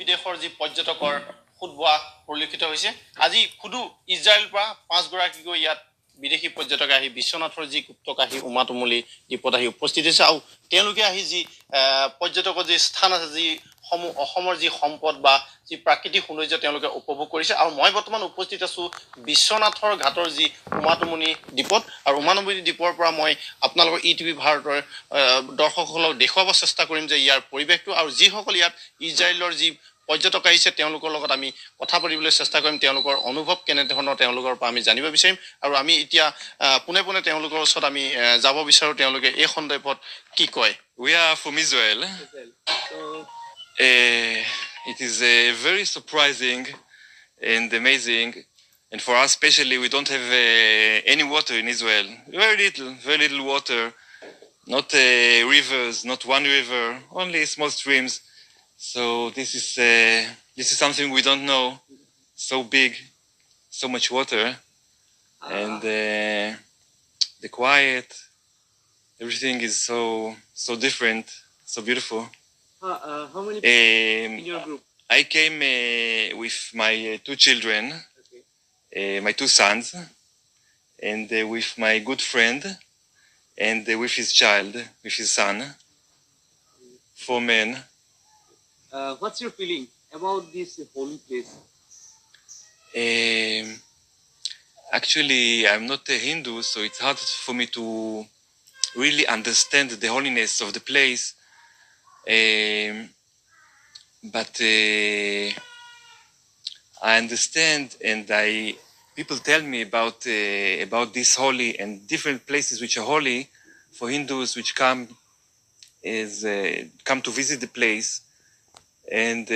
বিদেশৰ যি পৰ্যটকৰ খুদবোৱা পৰিলক্ষিত হৈছে আজি খুদু ইজৰাইলৰ পৰা 5 গৰাকীকৈ ইয়াত বিদেশী পৰ্যটক আহি বিশ্বনাথৰ যি গুপ্তকাশী উমাতুমুলি দ্বীপত আহি উপস্থিত হৈছে আৰু তেওঁলোকে আহি যি পৰ্যটকৰ যি স্থান আছে যি অসমৰ যি সম্পদ বা যি প্ৰাকৃতিক সৌন্দৰ্য তেওঁলোকে উপভোগ কৰিছে আৰু মই বৰ্তমান উপস্থিত আছো বিশ্বনাথৰ ঘাটৰ যি উমাতুমুনি দ্বীপত আৰু উমাতুমুনি দ্বীপৰ পৰা মই আপোনালোকৰ ইটিভি ভাৰতৰ দৰ্শকসকলক দেখুৱাব চেষ্টা কৰিম যে ইয়াৰ পৰিৱেশটো আৰু যিসকল ইয়াত ইজৰাইলৰ যি পৰ্যটক আহিছে তেওঁলোকৰ লগত আমি কথা পাতিবলৈ চেষ্টা কৰিম তেওঁলোকৰ অনুভৱ কেনেধৰণৰ তেওঁলোকৰ পৰা আমি জানিব বিচাৰিম আৰু আমি এতিয়া পুনে পুনে তেওঁলোকৰ ওচৰত আমি যাব বিচাৰো তেওঁলোকে এই সন্দৰ্ভত কি কয় We are from Israel. So it is very surprising and amazing, and for us especially, we don't have any water in Israel. Very little water. Not rivers, not one river, only small streams. So this is something we don't know. So big, so much water, and the quiet. Everything is so different, so beautiful. How many people in your group? I came with my 2 children, my 2 sons, and with my good friend, and with his child, with his son. 4 men. What's your feeling about this holy place? Actually, I'm not a Hindu, so it's hard for me to really understand the holiness of the place. But I understand, and people tell me about this holy and different places which are holy for Hindus, which come to visit the place, and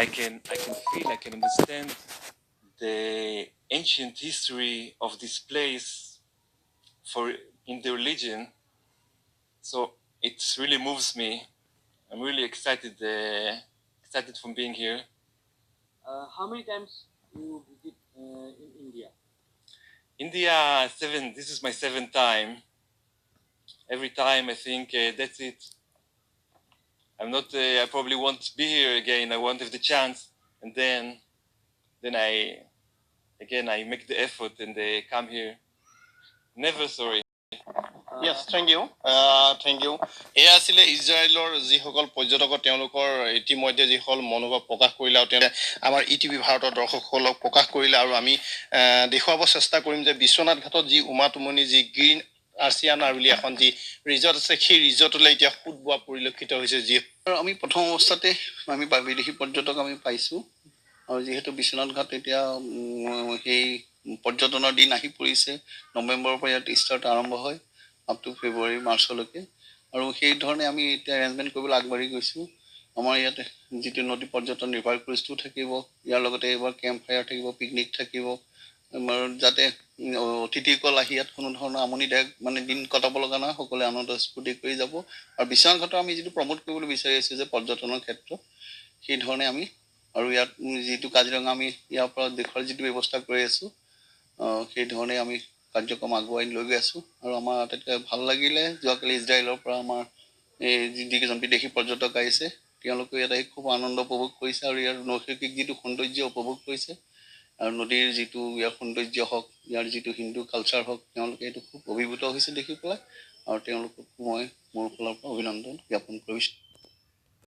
I can feel, I can understand the ancient history of this place in the religion. So it really moves me. I'm really excited from being here. How many times you visit in India? India 7. This is my 7th time. Every time I think that's it. I probably won't be here again. I won't have the chance, and then I make the effort and come here. Never sorry. Yes, thank you. Thank you. এই আছিল ইজৰাইলৰ যিসকল পৰ্যটক তেওঁলোকৰ ইতিমধ্যে যিসকল মনোভাৱ প্ৰকাশ কৰিলে আৰু তেওঁলোকে আমাৰ ইটিভি ভাৰতৰ দৰ্শকসকলক প্ৰকাশ কৰিলে আৰু আমি দেখুৱাব চেষ্টা কৰিম যে বিশ্বনাথ ঘাটত যি উমাতুমনি যি গ্ৰীণ আৰ্চিয়ানা বুলি এখন যি ৰিজৰ্ট আছে সেই ৰিজৰ্টলৈ এতিয়া খুদবোৱা পৰিলক্ষিত হৈছে যি আমি প্ৰথম অৱস্থাতে আমি বিদেশী পৰ্যটক আমি পাইছোঁ আৰু যিহেতু বিশ্বনাথ ঘাট এতিয়া সেই পৰ্যটনৰ দিন আহি পৰিছে নৱেম্বৰৰ পৰা ইয়াত ষ্টাৰ্ট আৰম্ভ হয় আপ টু ফেব্ৰুৱাৰী মাৰ্চলৈকে আৰু সেই ধৰণে আমি এতিয়া এৰেঞ্জমেণ্ট কৰিবলৈ আগবাঢ়ি গৈছোঁ আমাৰ ইয়াতে যিটো নদী পৰ্যটন ৰিভাৰ ক্ৰুজটো থাকিব ইয়াৰ লগতে এইবাৰ কেম্প ফায়াৰ থাকিব পিকনিক থাকিব যাতে অতিথিসকল আহি ইয়াত কোনো ধৰণৰ আমনিদায়ক মানে দিন কটাব লগা নহয় সকলোৱে আনন্দ স্ফূৰ্তি কৰি যাব আৰু বিশ্বনাথ ঘাটৰ আমি যিটো প্ৰমোট কৰিবলৈ বিচাৰি আছোঁ যে পৰ্যটনৰ ক্ষেত্ৰত সেই ধৰণে আমি আৰু ইয়াত যিটো কাজিৰঙা আমি ইয়াৰ পৰা দেখুৱাৰ যিটো ব্যৱস্থা কৰি আছোঁ সেই ধৰণে আমি কাৰ্যক্ৰম আগুৱাই লৈ গৈ আছোঁ আৰু আমাৰ আটাইতকৈ ভাল লাগিলে যোৱাকালি ইজৰাইলৰ পৰা আমাৰ এই যিকেইজন বিদেশী পৰ্যটক আহিছে তেওঁলোকে ইয়াত আহি খুব আনন্দ উপভোগ কৰিছে আৰু ইয়াৰ নৈসৰ্গিক যিটো সৌন্দৰ্য উপভোগ কৰিছে আৰু নদীৰ যিটো ইয়াৰ সৌন্দৰ্য হওক ইয়াৰ যিটো হিন্দু কালচাৰ হওক তেওঁলোকে এইটো খুব অভিভূত হৈছে দেখি পেলাই আৰু তেওঁলোকক মই মোৰ ফালৰ পৰা অভিনন্দন জ্ঞাপন কৰিছোঁ